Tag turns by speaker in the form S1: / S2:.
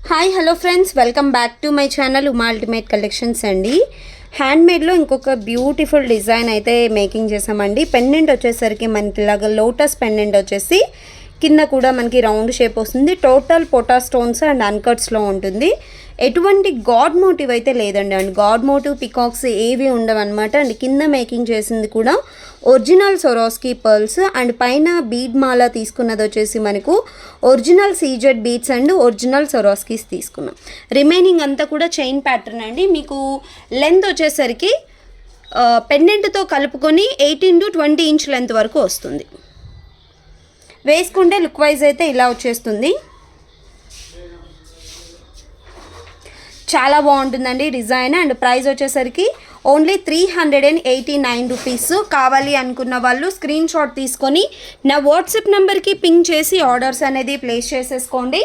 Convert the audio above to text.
S1: Hi hello friends, welcome back to my channel Uma ultimate collections అండి. హ్యాండ్మేడ్లో ఇంకొక beautiful design అయితే making చేసామండి. Pendant వచ్చేసరికి మనకి ఇలాగ లోటస్ పెండెంట్ వచ్చేసి కింద కూడా మనకి రౌండ్ షేప్ వస్తుంది. టోటల్ పొటా స్టోన్స్ అండ్ అన్కట్స్లో ఉంటుంది. ఎటువంటి గాడ్ మోటివ్ అయితే లేదండి. అండ్ గాడ్ మోటివ్ పికాక్స్ ఏవి ఉండవన్నమాట. అండ్ కింద మేకింగ్ చేసింది కూడా ఒరిజినల్ సొరాస్కీ పర్ల్స్ అండ్ పైన బీడ్ మాల తీసుకున్నది వచ్చేసి మనకు original CZ beads and original Swarovskis తీసుకున్నాం. రిమైనింగ్ అంతా కూడా చైన్ ప్యాటర్న్ అండి. మీకు లెంత్ వచ్చేసరికి పెండెంట్తో కలుపుకొని 18 to 20 ఇంచ్ లెంత్ వరకు వస్తుంది. వేసుకుంటే లుక్ వైజ్ అయితే ఇలా వచ్చేస్తుంది. చాలా బాగుంటుందండి డిజైన్. అండ్ ప్రైస్ వచ్చేసరికి ఓన్లీ 389 రూపీస్. కావాలి అనుకున్న వాళ్ళు స్క్రీన్ షాట్ తీసుకొని నా వాట్సాప్ నెంబర్కి పింగ్ చేసి ఆర్డర్స్ అనేది ప్లేస్ చేసేసుకోండి.